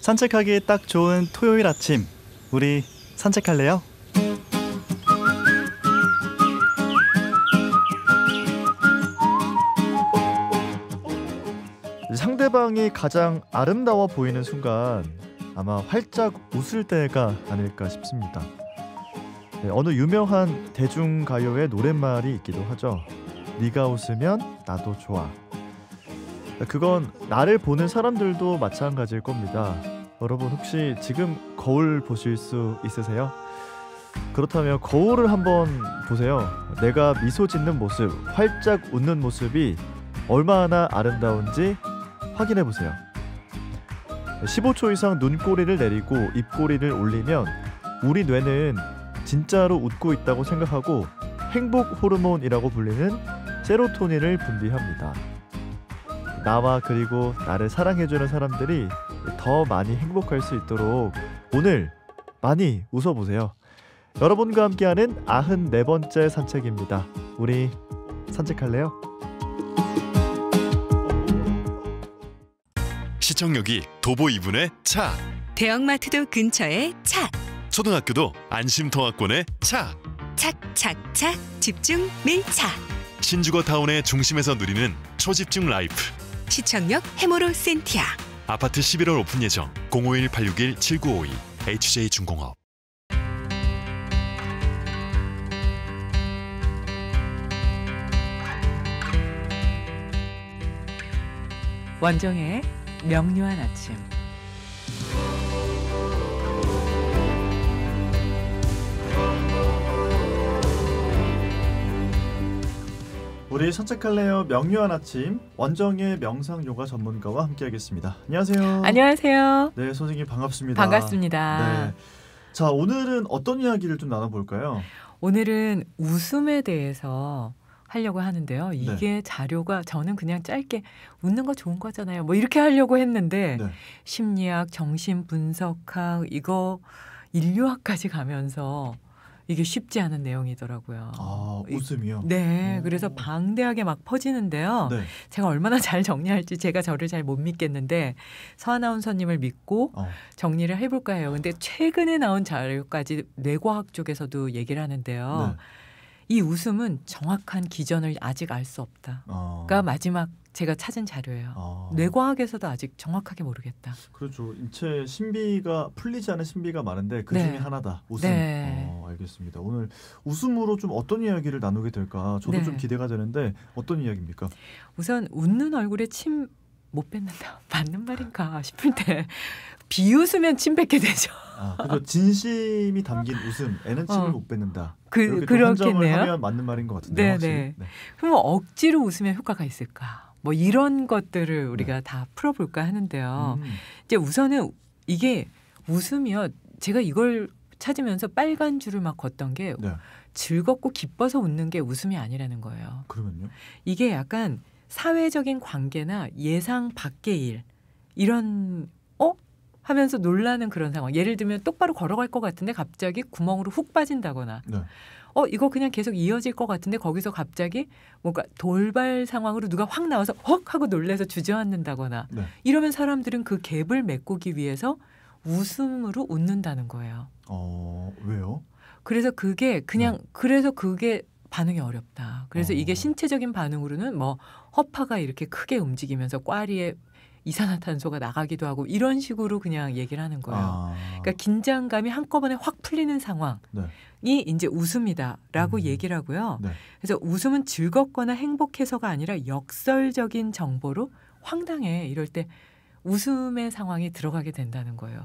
산책하기 딱 좋은 토요일 아침, 우리 산책할래요? 상대방이 가장 아름다워 보이는 순간 아마 활짝 웃을 때가 아닐까 싶습니다. 어느 유명한 대중가요의 노랫말이 있기도 하죠. 네가 웃으면 나도 좋아. 그건 나를 보는 사람들도 마찬가지일 겁니다. 여러분 혹시 지금 거울 보실 수 있으세요? 그렇다면 거울을 한번 보세요. 내가 미소 짓는 모습, 활짝 웃는 모습이 얼마나 아름다운지 확인해 보세요. 15초 이상 눈꼬리를 내리고 입꼬리를 올리면 우리 뇌는 진짜로 웃고 있다고 생각하고 행복 호르몬이라고 불리는 세로토닌을 분비합니다. 나와 그리고 나를 사랑해주는 사람들이 더 많이 행복할 수 있도록 오늘 많이 웃어보세요. 여러분과 함께하는 94번째 산책입니다. 우리 산책할래요? 시청역이 도보 2분의 차, 대형마트도 근처에 차, 초등학교도 안심통학권에 차, 착착착 집중 밀차, 신주거 타운의 중심에서 누리는 초집중 라이프, 시청역 해모로 센티아, 아파트 11월 오픈 예정 051-861-7952 HJ중공업. 원정의 명료한 아침. 우리 산책할래요? 명료한 아침, 원정의 명상 요가 전문가와 함께하겠습니다. 안녕하세요. 안녕하세요. 네, 선생님 반갑습니다. 반갑습니다. 네. 자, 오늘은 어떤 이야기를 좀 나눠볼까요? 오늘은 웃음에 대해서 하려고 하는데요. 이게 자료가 저는 그냥 짧게 웃는 거 좋은 거잖아요. 뭐 이렇게 하려고 했는데 심리학, 정신분석학, 이거 인류학까지 가면서 이게 쉽지 않은 내용이더라고요. 아, 웃음이요? 네. 그래서 방대하게 막 퍼지는데요. 제가 얼마나 잘 정리할지 제가 저를 잘 못 믿겠는데 서아나운서님을 믿고 정리를 해볼까 해요. 근데 최근에 나온 자료까지 뇌과학 쪽에서도 얘기를 하는데요. 이 웃음은 정확한 기전을 아직 알 수 없다. 그러니까 마지막 제가 찾은 자료예요. 뇌과학에서도 아직 정확하게 모르겠다. 그렇죠. 인체 신비가 풀리지 않은 신비가 많은데 그 중에 하나다. 웃음. 알겠습니다. 오늘 웃음으로 좀 어떤 이야기를 나누게 될까? 저도 좀 기대가 되는데 어떤 이야기입니까? 우선 웃는 얼굴에 침 못 뱉는다. 맞는 말인가 싶을 때 비웃으면 침 뱉게 되죠. 그래서 진심이 담긴 웃음, 애는 침을 못 뱉는다. 그렇겠네요. 하면 맞는 말인 것 같은데요. 네. 그럼 억지로 웃으면 효과가 있을까? 뭐 이런 것들을 우리가 다 풀어볼까 하는데요. 이제 우선은 이게 웃으며 제가 이걸 찾으면서 빨간 줄을 막 걷던 게 즐겁고 기뻐서 웃는 게 웃음이 아니라는 거예요. 그러면요? 이게 약간 사회적인 관계나 예상 밖의 일 이런 하면서 놀라는 그런 상황. 예를 들면 똑바로 걸어갈 것 같은데 갑자기 구멍으로 훅 빠진다거나 이거 그냥 계속 이어질 것 같은데 거기서 갑자기 뭔가 돌발 상황으로 누가 확 나와서 헉 하고 놀라서 주저앉는다거나 이러면 사람들은 그 갭을 메꾸기 위해서 웃음으로 웃는다는 거예요. 왜요? 그래서 그게 반응이 어렵다. 그래서 이게 신체적인 반응으로는 뭐 허파가 이렇게 크게 움직이면서 꽈리에 이산화탄소가 나가기도 하고 이런 식으로 그냥 얘기를 하는 거예요. 그러니까 긴장감이 한꺼번에 확 풀리는 상황이 이제 웃음이다라고 얘기를 하고요. 그래서 웃음은 즐겁거나 행복해서가 아니라 역설적인 정보로 황당해 이럴 때 웃음의 상황이 들어가게 된다는 거예요.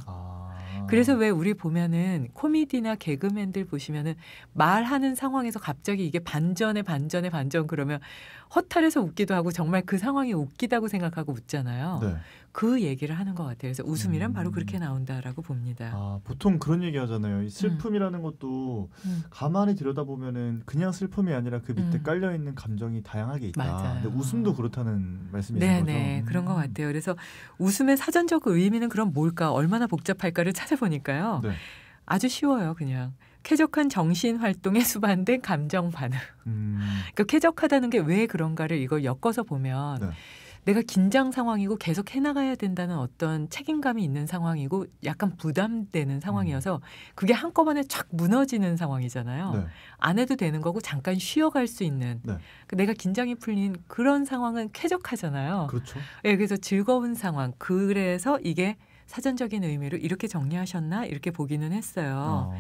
그래서 왜 우리 보면은 코미디나 개그맨들 보시면은 말하는 상황에서 갑자기 이게 반전 그러면 허탈해서 웃기도 하고 정말 그 상황이 웃기다고 생각하고 웃잖아요. 그 얘기를 하는 것 같아요. 그래서 웃음이란 바로 그렇게 나온다라고 봅니다. 보통 그런 얘기 하잖아요. 이 슬픔이라는 것도 가만히 들여다보면은 그냥 슬픔이 아니라 그 밑에 깔려있는 감정이 다양하게 있다. 맞아요. 근데 웃음도 그렇다는 말씀이신 거죠? 네, 그런 것 같아요. 그래서 웃음의 사전적 의미는 그럼 뭘까? 얼마나 복잡할까를 찾아보니까요. 아주 쉬워요. 그냥 쾌적한 정신 활동에 수반된 감정 반응. 그러니까 쾌적하다는 게 왜 그런가를 이걸 엮어서 보면 내가 긴장 상황이고 계속 해나가야 된다는 어떤 책임감이 있는 상황이고 약간 부담되는 상황이어서 그게 한꺼번에 쫙 무너지는 상황이잖아요. 네. 안 해도 되는 거고 잠깐 쉬어갈 수 있는 네. 내가 긴장이 풀린 그런 상황은 쾌적하잖아요. 그렇죠. 네, 그래서 즐거운 상황. 그래서 이게 사전적인 의미로 이렇게 정리하셨나 이렇게 보기는 했어요.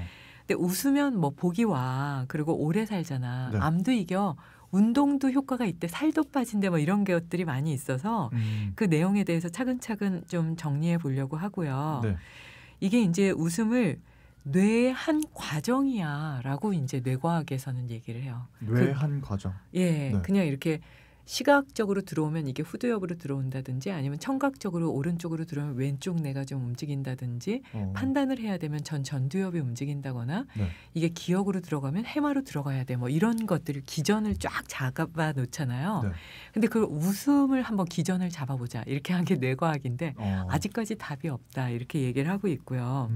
근데 웃으면 뭐 복이 와. 그리고 오래 살잖아. 네. 암도 이겨. 운동도 효과가 있대. 살도 빠진대. 뭐 이런 것들이 많이 있어서 그 내용에 대해서 차근차근 좀 정리해 보려고 하고요. 네. 이게 이제 웃음을 뇌의 한 과정이야라고 이제 뇌과학에서는 얘기를 해요. 뇌 한 과정. 예, 네. 그냥 이렇게 시각적으로 들어오면 이게 후두엽으로 들어온다든지 아니면 청각적으로 오른쪽으로 들어오면 왼쪽 뇌가 좀 움직인다든지 판단을 해야 되면 전두엽이 움직인다거나 네. 이게 기억으로 들어가면 해마로 들어가야 돼. 뭐 이런 것들을 기전을 쫙 잡아 놓잖아요. 네. 근데 그 웃음을 한번 기전을 잡아보자. 이렇게 한 게 뇌과학인데 아직까지 답이 없다. 이렇게 얘기를 하고 있고요.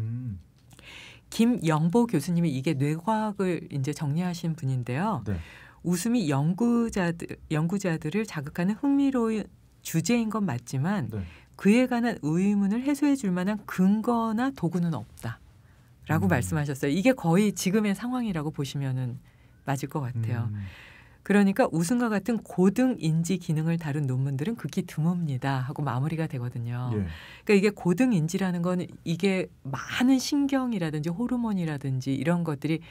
김영보 교수님이 이게 뇌과학을 이제 정리하신 분인데요. 네. 웃음이 연구자들을 자극하는 흥미로운 주제인 건 맞지만 네. 그에 관한 의문을 해소해 줄 만한 근거나 도구는 없다라고 말씀하셨어요. 이게 거의 지금의 상황이라고 보시면은 맞을 것 같아요. 그러니까 웃음과 같은 고등 인지 기능을 다룬 논문들은 극히 드뭅니다 하고 마무리가 되거든요. 예. 그러니까 이게 고등 인지라는 건 이게 많은 신경이라든지 호르몬이라든지 이런 것들이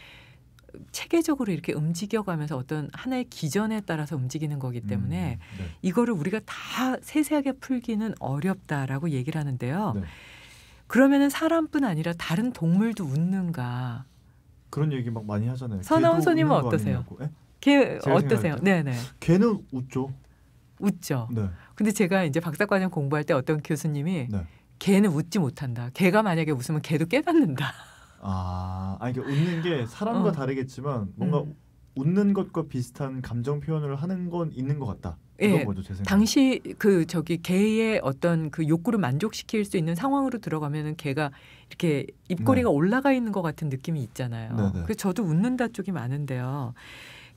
체계적으로 이렇게 움직여가면서 어떤 하나의 기전에 따라서 움직이는 거기 때문에 네. 이거를 우리가 다 세세하게 풀기는 어렵다라고 얘기를 하는데요. 네. 그러면은 사람뿐 아니라 다른 동물도 웃는가? 그런 얘기 막 많이 하잖아요. 서나운서님은 개도 웃는 거 어떠세요? 아니냐고. 예? 걔 제가 어떠세요? 생각할 네네. 개는 웃죠. 웃죠. 네. 근데 제가 이제 박사과정 공부할 때 어떤 교수님이 네. 개는 웃지 못한다. 개가 만약에 웃으면 개도 깨닫는다. 아니 그러니까 웃는 게 사람과 다르겠지만 뭔가 웃는 것과 비슷한 감정 표현을 하는 건 있는 것 같다. 이건 뭐죠, 제 생각. 당시 개의 어떤 그 욕구를 만족시킬 수 있는 상황으로 들어가면은 개가 이렇게 입꼬리가 올라가 있는 것 같은 느낌이 있잖아요. 네네. 그래서 저도 웃는다 쪽이 많은데요.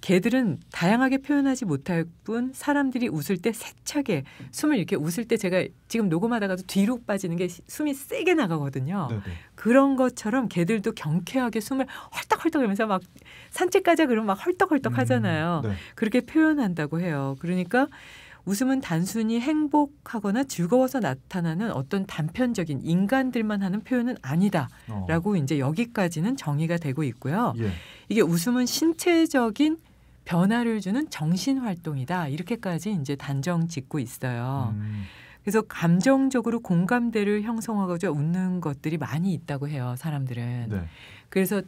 개들은 다양하게 표현하지 못할 뿐 사람들이 웃을 때 세차게 숨을 이렇게 웃을 때 제가 지금 녹음하다가도 뒤로 빠지는 게 숨이 세게 나가거든요. 네네. 그런 것처럼 개들도 경쾌하게 숨을 헐떡헐떡 하면서 막 산책 가자 그러면 막 헐떡헐떡 하잖아요. 네. 그렇게 표현한다고 해요. 그러니까 웃음은 단순히 행복하거나 즐거워서 나타나는 어떤 단편적인 인간들만 하는 표현은 아니다라고 이제 여기까지는 정의가 되고 있고요. 예. 이게 웃음은 신체적인 변화를 주는 정신 활동이다. 이렇게까지 이제 단정 짓고 있어요. 그래서 감정적으로 공감대를 형성하고자 웃는 것들이 많이 있다고 해요. 사람들은. 네. 그래서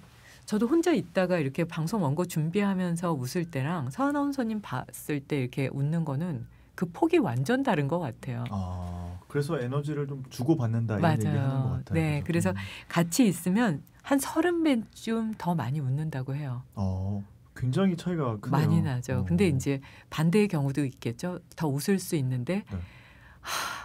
저도 혼자 있다가 이렇게 방송 원고 준비하면서 웃을 때랑 서아나운서님 봤을 때 이렇게 웃는 거는 그 폭이 완전 다른 것 같아요. 그래서 에너지를 좀 주고받는다 이런 맞아요. 얘기하는 것 같아요. 네, 그래서 같이 있으면 한 30배쯤 더 많이 웃는다고 해요. 굉장히 차이가 크네요. 많이 나죠. 근데 이제 반대의 경우도 있겠죠. 더 웃을 수 있는데 네.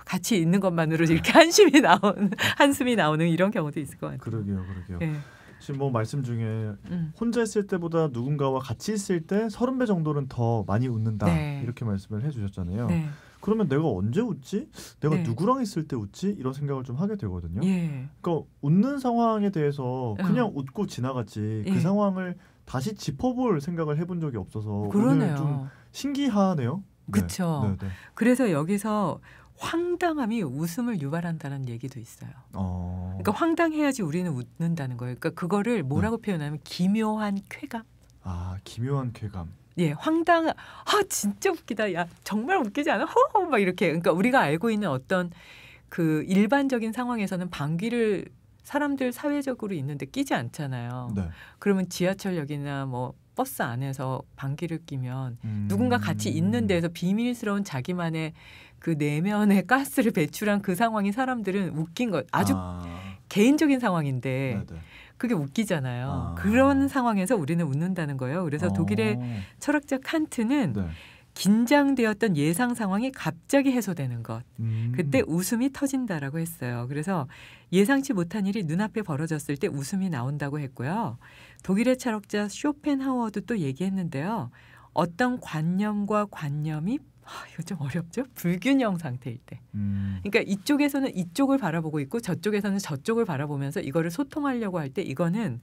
같이 있는 것만으로 이렇게 한숨이 나오는 이런 경우도 있을 것 같아요. 그러게요. 네. 지금 뭐 말씀 중에 혼자 있을 때보다 누군가와 같이 있을 때 30배 정도는 더 많이 웃는다. 네. 이렇게 말씀을 해주셨잖아요. 네. 그러면 내가 언제 웃지? 내가 네. 누구랑 있을 때 웃지? 이런 생각을 좀 하게 되거든요. 예. 그러니까 웃는 상황에 대해서 그냥 웃고 지나갔지 그 예. 상황을 다시 짚어볼 생각을 해본 적이 없어서 그러네요. 오늘 좀 신기하네요. 그렇죠. 네. 그래서 여기서 황당함이 웃음을 유발한다는 얘기도 있어요. 그러니까 황당해야지 우리는 웃는다는 거예요. 그러니까 그거를 뭐라고 표현하면 기묘한 쾌감. 기묘한 쾌감. 예, 진짜 웃기다. 야, 정말 웃기지 않아? 허허 막 이렇게. 그러니까 우리가 알고 있는 어떤 그 일반적인 상황에서는 방귀를 사람들 사회적으로 있는데 끼지 않잖아요. 네. 그러면 지하철역이나 뭐 버스 안에서 방귀를 끼면 누군가 같이 있는 데에서 비밀스러운 자기만의 그 내면의 가스를 배출한 그 상황이 사람들은 웃긴 것. 아주 개인적인 상황인데 네네. 그게 웃기잖아요. 그런 상황에서 우리는 웃는다는 거예요. 그래서 독일의 철학자 칸트는 네. 긴장되었던 예상 상황이 갑자기 해소되는 것. 그때 웃음이 터진다라고 했어요. 그래서 예상치 못한 일이 눈앞에 벌어졌을 때 웃음이 나온다고 했고요. 독일의 철학자 쇼펜하우어도 또 얘기했는데요. 어떤 관념과 관념이 이거 좀 어렵죠? 불균형 상태일 때. 그러니까 이쪽에서는 이쪽을 바라보고 있고 저쪽에서는 저쪽을 바라보면서 이거를 소통하려고 할 때 이거는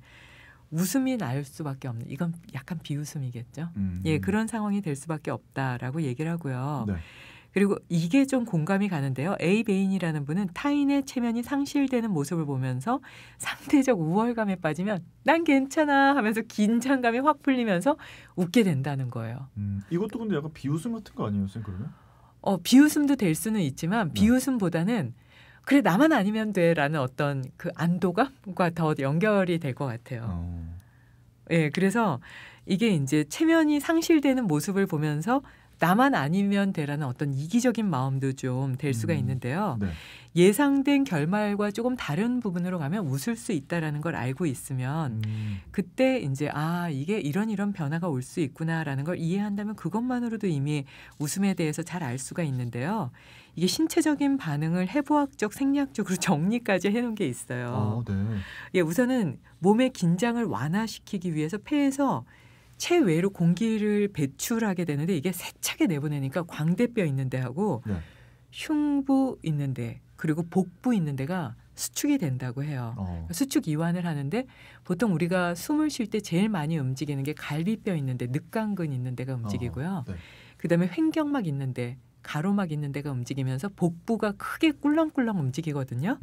웃음이 날 수밖에 없는, 이건 약간 비웃음이겠죠. 예, 그런 상황이 될 수밖에 없다라고 얘기를 하고요. 네. 그리고 이게 좀 공감이 가는데요. A 베인이라는 분은 타인의 체면이 상실되는 모습을 보면서 상대적 우월감에 빠지면 난 괜찮아 하면서 긴장감이 확 풀리면서 웃게 된다는 거예요. 이것도 근데 약간 비웃음 같은 거 아니에요, 쌤 그러면? 비웃음도 될 수는 있지만 비웃음보다는 그래 나만 아니면 돼라는 어떤 그 안도감과 더 연결이 될 것 같아요. 예, 그래서 이게 이제 체면이 상실되는 모습을 보면서 나만 아니면 돼라는 어떤 이기적인 마음도 좀 될 수가 있는데요. 네. 예상된 결말과 조금 다른 부분으로 가면 웃을 수 있다라는 걸 알고 있으면 그때 이제 이게 이런 변화가 올 수 있구나라는 걸 이해한다면 그것만으로도 이미 웃음에 대해서 잘 알 수가 있는데요. 이게 신체적인 반응을 해부학적 생리학적으로 정리까지 해놓은 게 있어요. 네. 예, 우선은 몸의 긴장을 완화시키기 위해서 폐에서 체외로 공기를 배출하게 되는데 이게 세차게 내보내니까 광대뼈 있는 데하고 네. 흉부 있는 데 그리고 복부 있는 데가 수축이 된다고 해요. 수축 이완을 하는데 보통 우리가 숨을 쉴 때 제일 많이 움직이는 게 갈비뼈 있는 데, 늑간근 있는 데가 움직이고요. 네. 그다음에 횡격막 있는 데, 가로막 있는 데가 움직이면서 복부가 크게 꿀렁꿀렁 움직이거든요.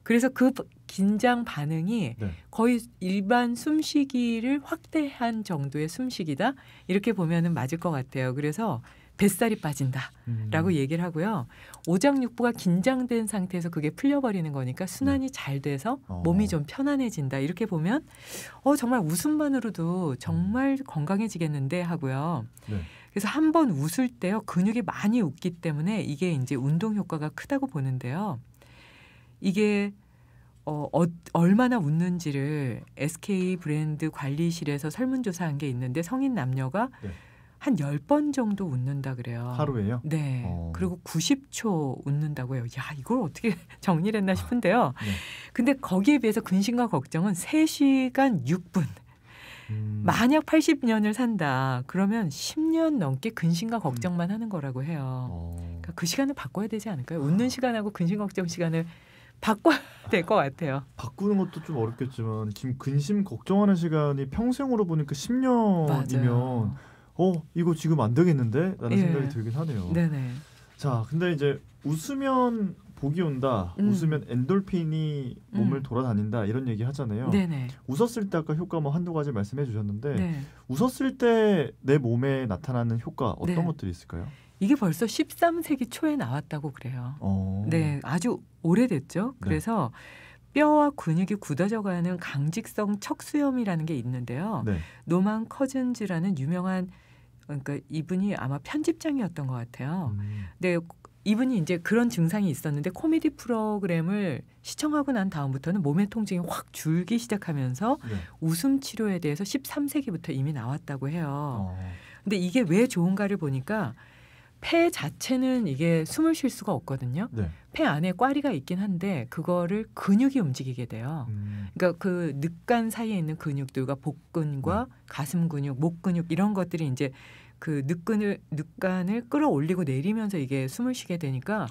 그래서 그 긴장 반응이 네. 거의 일반 숨쉬기를 확대한 정도의 숨쉬기다. 이렇게 보면은 맞을 것 같아요. 그래서 뱃살이 빠진다라고 얘기를 하고요. 오장육부가 긴장된 상태에서 그게 풀려버리는 거니까 순환이 잘 돼서 몸이 좀 편안해진다. 이렇게 보면 정말 웃음만으로도 정말 건강해지겠는데 하고요. 네. 그래서 한 번 웃을 때요. 근육이 많이 웃기 때문에 이게 이제 운동 효과가 크다고 보는데요. 이게 얼마나 웃는지를 SK 브랜드 관리실에서 설문조사한 게 있는데 성인 남녀가 네. 한 10번 정도 웃는다 그래요. 하루에요? 네. 그리고 90초 웃는다고 해요. 야, 이걸 어떻게 정리를 했나 싶은데요. 네. 근데 거기에 비해서 근심과 걱정은 3시간 6분. 만약 80년을 산다. 그러면 10년 넘게 근심과 걱정만 하는 거라고 해요. 그러니까 그 시간을 바꿔야 되지 않을까요? 웃는 시간하고 근심 걱정 시간을 바꿔야 될 것 같아요. 바꾸는 것도 좀 어렵겠지만 지금 근심 걱정하는 시간이 평생으로 보니까 10년이면 이거 지금 안 되겠는데? 라는 생각이 들긴 하네요. 네네. 자, 근데 이제 웃으면 복이 온다. 웃으면 엔돌핀이 몸을 돌아다닌다. 이런 얘기 하잖아요. 네네. 웃었을 때 아까 효과 뭐 한두 가지 말씀해 주셨는데 네. 웃었을 때 내 몸에 나타나는 효과 어떤 것들이 있을까요? 이게 벌써 13세기 초에 나왔다고 그래요. 네, 아주 오래됐죠. 그래서 뼈와 근육이 굳어져가는 강직성 척수염이라는 게 있는데요. 네. 노만 커즌즈라는 유명한 그러니까 이분이 아마 편집장이었던 것 같아요. 네, 이분이 이제 그런 증상이 있었는데 코미디 프로그램을 시청하고 난 다음부터는 몸의 통증이 확 줄기 시작하면서 웃음 치료에 대해서 13세기부터 이미 나왔다고 해요. 근데 이게 왜 좋은가를 보니까 폐 자체는 이게 숨을 쉴 수가 없거든요. 네. 폐 안에 꽈리가 있긴 한데 그거를 근육이 움직이게 돼요. 그러니까 그 늑간 사이에 있는 근육들과 복근과 가슴 근육, 목 근육 이런 것들이 이제 그 늑간을 끌어올리고 내리면서 이게 숨을 쉬게 되니까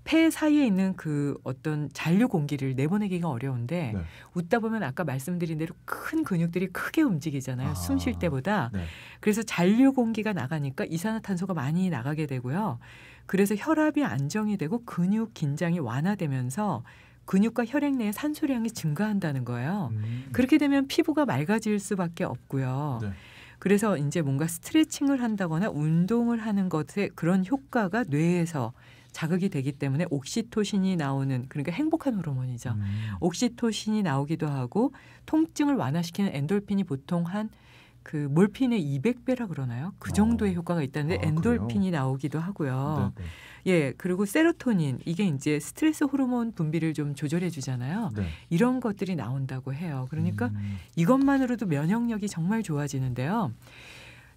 폐 사이에 있는 그 어떤 잔류 공기를 내보내기가 어려운데 웃다 보면 아까 말씀드린 대로 큰 근육들이 크게 움직이잖아요. 숨 쉴 때보다. 그래서 잔류 공기가 나가니까 이산화탄소가 많이 나가게 되고요. 그래서 혈압이 안정이 되고 근육 긴장이 완화되면서 근육과 혈액 내의 산소량이 증가한다는 거예요. 그렇게 되면 피부가 맑아질 수밖에 없고요. 그래서 이제 뭔가 스트레칭을 한다거나 운동을 하는 것에 그런 효과가 뇌에서 자극이 되기 때문에 옥시토신이 나오는 그러니까 행복한 호르몬이죠. 옥시토신이 나오기도 하고 통증을 완화시키는 엔돌핀이 보통 한 그 몰핀의 200배라 그러나요? 그 정도의 효과가 있다는데 엔돌핀이 나오기도 하고요. 예, 그리고 세로토닌 이게 이제 스트레스 호르몬 분비를 좀 조절해 주잖아요. 이런 것들이 나온다고 해요. 그러니까 이것만으로도 면역력이 정말 좋아지는데요.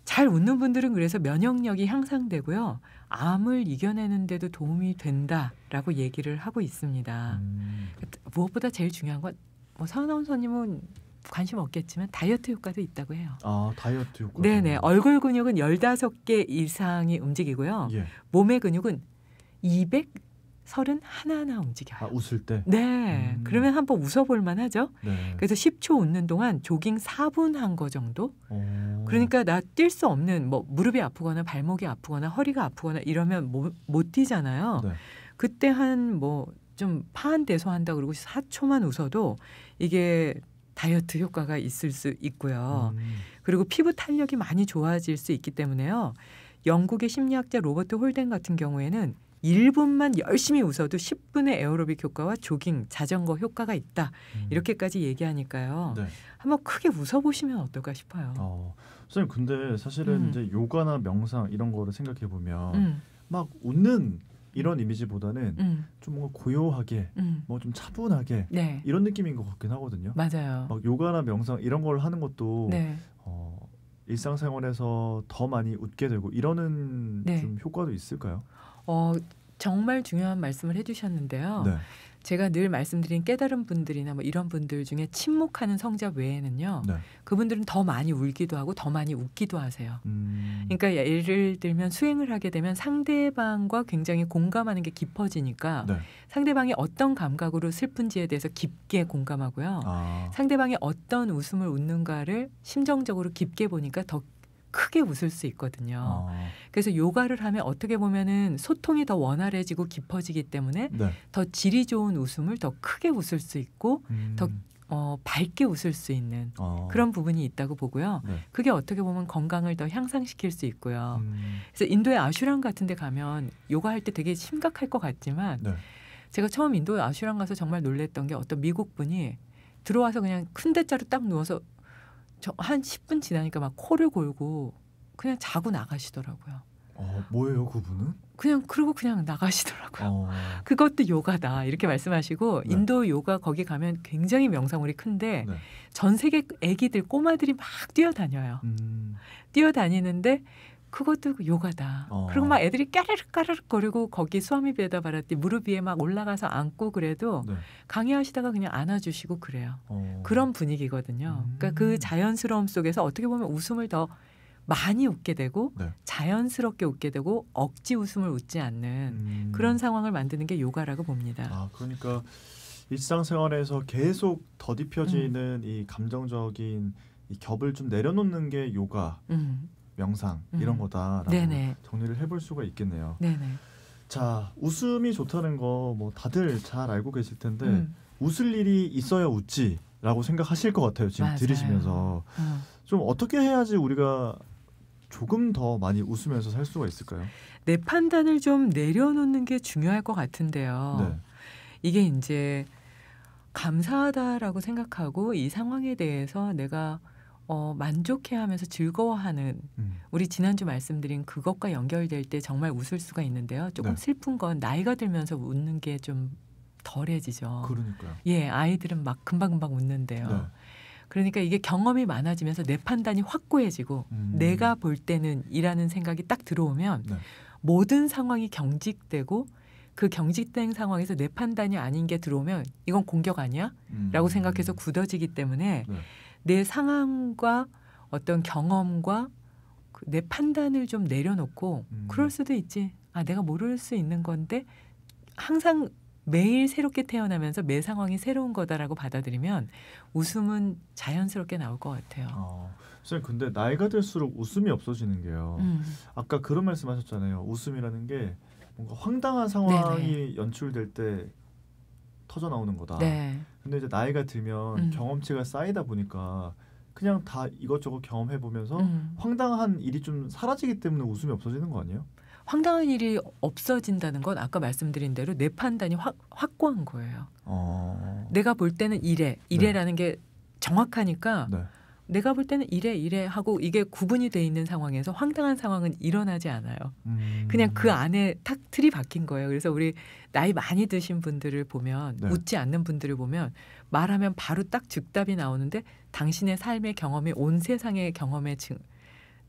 잘 웃는 분들은 그래서 면역력이 향상되고요. 암을 이겨내는 데도 도움이 된다라고 얘기를 하고 있습니다. 무엇보다 제일 중요한 건 뭐 서은원 선님은 관심 없겠지만 다이어트 효과도 있다고 해요. 아, 다이어트 효과. 네네. 얼굴 근육은 15개 이상이 움직이고요. 예. 몸의 근육은 230 하나하나 움직여요. 아, 웃을 때. 네. 그러면 한번 웃어볼 만하죠. 네. 그래서 10초 웃는 동안 조깅 4분 한 거 정도. 오. 그러니까 나 뛸 수 없는 뭐 무릎이 아프거나 발목이 아프거나 허리가 아프거나 이러면 못 뛰잖아요. 네. 그때 한 뭐 좀 파한대소한다 그러고 4초만 웃어도 이게 다이어트 효과가 있을 수 있고요. 그리고 피부 탄력이 많이 좋아질 수 있기 때문에요. 영국의 심리학자 로버트 홀덴 같은 경우에는 1분만 열심히 웃어도 10분의 에어로빅 효과와 조깅, 자전거 효과가 있다. 이렇게까지 얘기하니까요. 네. 한번 크게 웃어보시면 어떨까 싶어요. 선생님 근데 사실은 이제 요가나 명상 이런 거를 생각해 보면 막 웃는 이런 이미지보다는 좀 뭔가 고요하게 뭐 좀 차분하게 네. 이런 느낌인 것 같긴 하거든요. 맞아요. 막 요가나 명상 이런 걸 하는 것도 네. 일상생활에서 더 많이 웃게 되고 이러는 네. 좀 효과도 있을까요? 정말 중요한 말씀을 해주셨는데요. 네. 제가 늘 말씀드린 깨달은 분들이나 뭐 이런 분들 중에 침묵하는 성자 외에는요. 네. 그분들은 더 많이 울기도 하고 더 많이 웃기도 하세요. 그러니까 예를 들면 수행을 하게 되면 상대방과 굉장히 공감하는 게 깊어지니까 네. 상대방이 어떤 감각으로 슬픈지에 대해서 깊게 공감하고요. 상대방이 어떤 웃음을 웃는가를 심정적으로 깊게 보니까 더 크게 웃을 수 있거든요. 그래서 요가를 하면 어떻게 보면은 소통이 더 원활해지고 깊어지기 때문에 네. 더 질이 좋은 웃음을 더 크게 웃을 수 있고 더 밝게 웃을 수 있는 그런 부분이 있다고 보고요. 네. 그게 어떻게 보면 건강을 더 향상시킬 수 있고요. 그래서 인도의 아슈람 같은 데 가면 요가할 때 되게 심각할 것 같지만 네. 제가 처음 인도에 아슈람 가서 정말 놀랬던 게 어떤 미국 분이 들어와서 그냥 큰 대자로 딱 누워서 한 10분 지나니까 막 코를 골고 그냥 자고 나가시더라고요. 뭐예요 그분은? 그리고 그냥 나가시더라고요. 그것도 요가다 이렇게 말씀하시고 네. 인도 요가 거기 가면 굉장히 명상홀이 큰데 네. 전 세계 애기들 꼬마들이 막 뛰어다녀요. 뛰어다니는데 그것도 요가다. 그리고 막 애들이 까르륵 까르륵 거리고 거기 수아미 베다바라티 무릎 위에 막 올라가서 앉고 그래도 네. 강의하시다가 그냥 안아주시고 그래요. 그런 분위기거든요. 그러니까 그 자연스러움 속에서 어떻게 보면 웃음을 더 많이 웃게 되고 네. 자연스럽게 웃게 되고 억지 웃음을 웃지 않는 그런 상황을 만드는 게 요가라고 봅니다. 그러니까 일상생활에서 계속 더딥혀지는 이 감정적인 이 겹을 좀 내려놓는 게 요가, 명상 이런 거다라고 네네. 정리를 해볼 수가 있겠네요. 네네. 자, 웃음이 좋다는 거 뭐 다들 잘 알고 계실 텐데 웃을 일이 있어야 웃지라고 생각하실 것 같아요. 지금 맞아요. 들으시면서 좀 어떻게 해야지 우리가 조금 더 많이 웃으면서 살 수가 있을까요? 내 판단을 좀 내려놓는 게 중요할 것 같은데요. 네. 이게 이제 감사하다라고 생각하고 이 상황에 대해서 내가 만족해하면서 즐거워하는 우리 지난주 말씀드린 그것과 연결될 때 정말 웃을 수가 있는데요. 조금 네. 슬픈 건 나이가 들면서 웃는 게 좀 덜해지죠. 그러니까요. 예, 아이들은 막 금방금방 웃는데요. 네. 그러니까 이게 경험이 많아지면서 내 판단이 확고해지고 내가 볼 때는 이라는 생각이 딱 들어오면 네. 모든 상황이 경직되고 그 경직된 상황에서 내 판단이 아닌 게 들어오면 이건 공격 아니야? 라고 생각해서 굳어지기 때문에 네. 내 상황과 어떤 경험과 내 판단을 좀 내려놓고 그럴 수도 있지. 내가 모를 수 있는 건데 항상 매일 새롭게 태어나면서 매 상황이 새로운 거다라고 받아들이면 웃음은 자연스럽게 나올 것 같아요. 선생님 근데 나이가 들수록 웃음이 없어지는 게요. 아까 그런 말씀하셨잖아요. 웃음이라는 게 뭔가 황당한 상황이 네네. 연출될 때 터져 나오는 거다. 네. 근데 이제 나이가 들면 경험치가 쌓이다 보니까 그냥 다 이것저것 경험해 보면서 황당한 일이 좀 사라지기 때문에 웃음이 없어지는 거 아니에요? 황당한 일이 없어진다는 건 아까 말씀드린 대로 내 판단이 확고한 거예요. 내가 볼 때는 이래라는 게 정확하니까 네. 내가 볼 때는 이래 하고 이게 구분이 돼 있는 상황에서 황당한 상황은 일어나지 않아요. 그냥 그 안에 탁 틀이 박힌 거예요. 그래서 우리 나이 많이 드신 분들을 보면 네. 웃지 않는 분들을 보면 말하면 바로 딱 즉답이 나오는데 당신의 삶의 경험이 온 세상의 경험에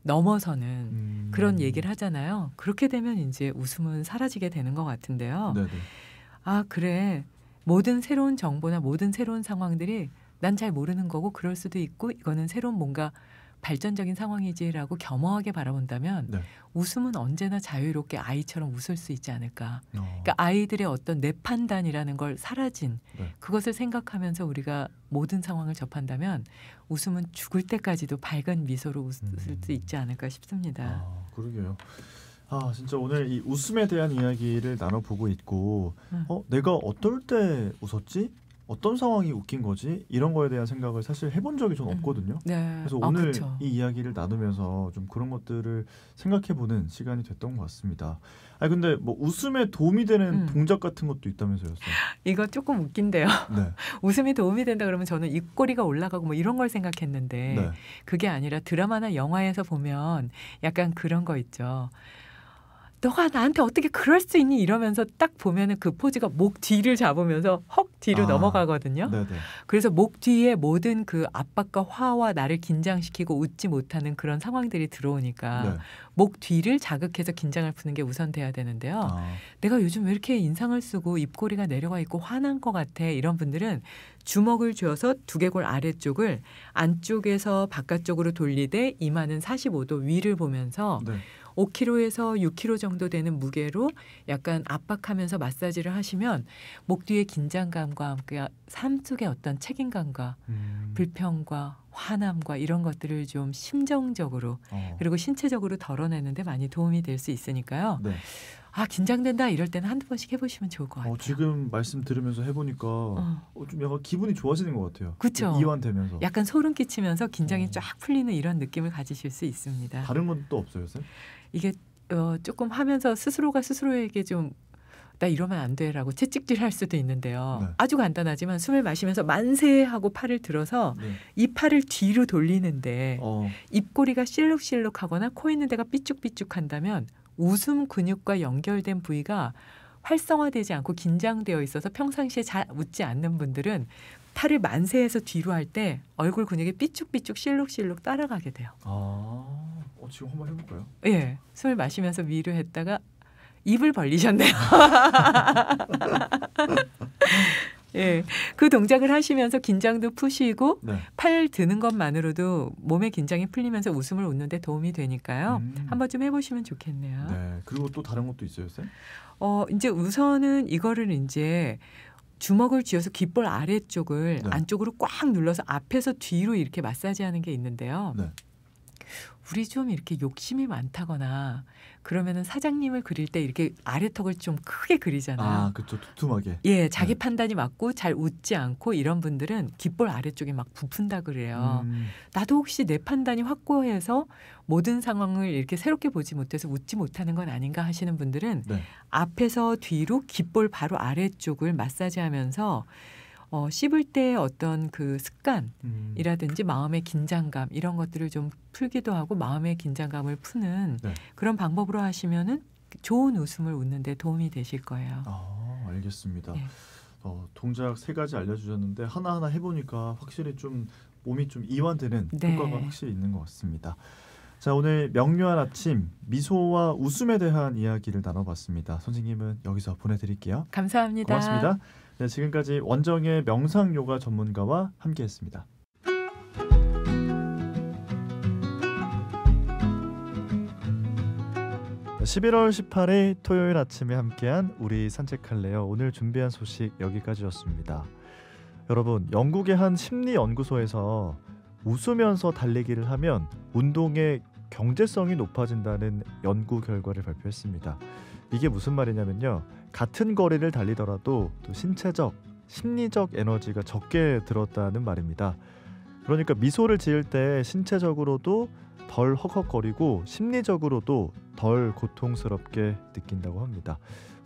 넘어서는 그런 얘기를 하잖아요. 그렇게 되면 이제 웃음은 사라지게 되는 것 같은데요. 네네. 그래. 모든 새로운 정보나 모든 새로운 상황들이 난 잘 모르는 거고 그럴 수도 있고 이거는 새로운 뭔가 발전적인 상황이지라고 겸허하게 바라본다면 네. 웃음은 언제나 자유롭게 아이처럼 웃을 수 있지 않을까. 그러니까 아이들의 어떤 내 판단이라는 걸 사라진 네. 그것을 생각하면서 우리가 모든 상황을 접한다면 웃음은 죽을 때까지도 밝은 미소로 웃을 수 있지 않을까 싶습니다. 그러게요. 진짜 오늘 이 웃음에 대한 이야기를 나눠보고 있고 내가 어떨 때 웃었지? 어떤 상황이 웃긴 거지? 이런 거에 대한 생각을 사실 해본 적이 좀 없거든요. 네. 그래서 오늘 그쵸. 이 이야기를 나누면서 좀 그런 것들을 생각해보는 시간이 됐던 것 같습니다. 근데 뭐 웃음에 도움이 되는 동작 같은 것도 있다면서요? 이거 조금 웃긴데요. 네. 웃음이 도움이 된다 그러면 저는 입꼬리가 올라가고 뭐 이런 걸 생각했는데 네. 그게 아니라 드라마나 영화에서 보면 약간 그런 거 있죠. 너가 나한테 어떻게 그럴 수 있니? 이러면서 딱 보면은 그 포즈가 목 뒤를 잡으면서 헉 뒤로 넘어가거든요. 네네. 그래서 목 뒤에 모든 그 압박과 화와 나를 긴장시키고 웃지 못하는 그런 상황들이 들어오니까 네. 목 뒤를 자극해서 긴장을 푸는 게 우선돼야 되는데요. 내가 요즘 왜 이렇게 인상을 쓰고 입꼬리가 내려가 있고 화난 것 같아. 이런 분들은 주먹을 쥐어서 두개골 아래쪽을 안쪽에서 바깥쪽으로 돌리되 이마는 45도 위를 보면서 네. 5kg에서 6kg 정도 되는 무게로 약간 압박하면서 마사지를 하시면 목 뒤의 긴장감과 함께 삶 속의 어떤 책임감과 불평과 화남과 이런 것들을 좀 심정적으로 그리고 신체적으로 덜어내는데 많이 도움이 될 수 있으니까요. 네. 긴장된다 이럴 때는 한두 번씩 해보시면 좋을 것 같아요. 지금 말씀 들으면서 해보니까 좀 약간 기분이 좋아지는 것 같아요. 그렇죠. 이완되면서. 약간 소름 끼치면서 긴장이 쫙 풀리는 이런 느낌을 가지실 수 있습니다. 다른 건 또 없어요, 쌤? 이게 조금 하면서 스스로가 스스로에게 좀 나 이러면 안 돼라고 채찍질할 수도 있는데요. 네. 아주 간단하지만 숨을 마시면서 만세 하고 팔을 들어서 네. 이 팔을 뒤로 돌리는데 입꼬리가 실룩실룩하거나 코 있는 데가 삐쭉삐쭉한다면 웃음 근육과 연결된 부위가 활성화되지 않고 긴장되어 있어서 평상시에 잘 웃지 않는 분들은 팔을 만세해서 뒤로 할 때 얼굴 근육이 삐쭉삐쭉 실룩실룩 따라가게 돼요. 지금 한번 해볼까요? 예, 숨을 마시면서 위로 했다가 입을 벌리셨네요. 예, 그 동작을 하시면서 긴장도 푸시고 네. 팔 드는 것만으로도 몸의 긴장이 풀리면서 웃음을 웃는데 도움이 되니까요. 한번 좀 해보시면 좋겠네요. 네. 그리고 또 다른 것도 있어요, 쌤? 이제 우선은 이거를 이제 주먹을 쥐어서 귓볼 아래쪽을 네. 안쪽으로 꽉 눌러서 앞에서 뒤로 이렇게 마사지하는 게 있는데요. 네. 우리 좀 이렇게 욕심이 많다거나 그러면은 사장님을 그릴 때 이렇게 아래턱을 좀 크게 그리잖아요. 그렇죠. 두툼하게. 예, 자기 판단이 맞고 잘 웃지 않고 이런 분들은 귓볼 아래쪽이 막 부푼다 그래요. 나도 혹시 내 판단이 확고해서 모든 상황을 이렇게 새롭게 보지 못해서 웃지 못하는 건 아닌가 하시는 분들은 네. 앞에서 뒤로 귓볼 바로 아래쪽을 마사지하면서 씹을 때 어떤 그 습관이라든지 마음의 긴장감 이런 것들을 좀 풀기도 하고 마음의 긴장감을 푸는 네. 그런 방법으로 하시면은 좋은 웃음을 웃는데 도움이 되실 거예요. 알겠습니다. 네. 동작 3가지 알려주셨는데 하나하나 해보니까 확실히 좀 몸이 좀 이완되는 네. 효과가 확실히 있는 것 같습니다. 자, 오늘 명료한 아침 미소와 웃음에 대한 이야기를 나눠봤습니다. 선생님은 여기서 보내드릴게요. 감사합니다. 고맙습니다. 네, 지금까지 원정의 명상 요가 전문가와 함께했습니다. 11월 18일 토요일 아침에 함께한 우리 산책할래요. 오늘 준비한 소식 여기까지였습니다. 여러분, 영국의 한 심리 연구소에서 웃으면서 달리기를 하면 운동의 경제성이 높아진다는 연구 결과를 발표했습니다. 이게 무슨 말이냐면요, 같은 거리를 달리더라도 또 신체적, 심리적 에너지가 적게 들었다는 말입니다. 그러니까 미소를 지을 때 신체적으로도 덜 헉헉거리고 심리적으로도 덜 고통스럽게 느낀다고 합니다.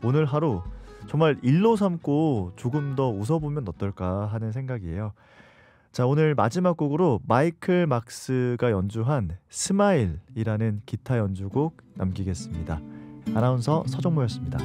오늘 하루 정말 일로 삼고 조금 더 웃어보면 어떨까 하는 생각이에요. 자, 오늘 마지막 곡으로 마이클 막스가 연주한 스마일이라는 기타 연주곡 남기겠습니다. 아나운서 서정모였습니다.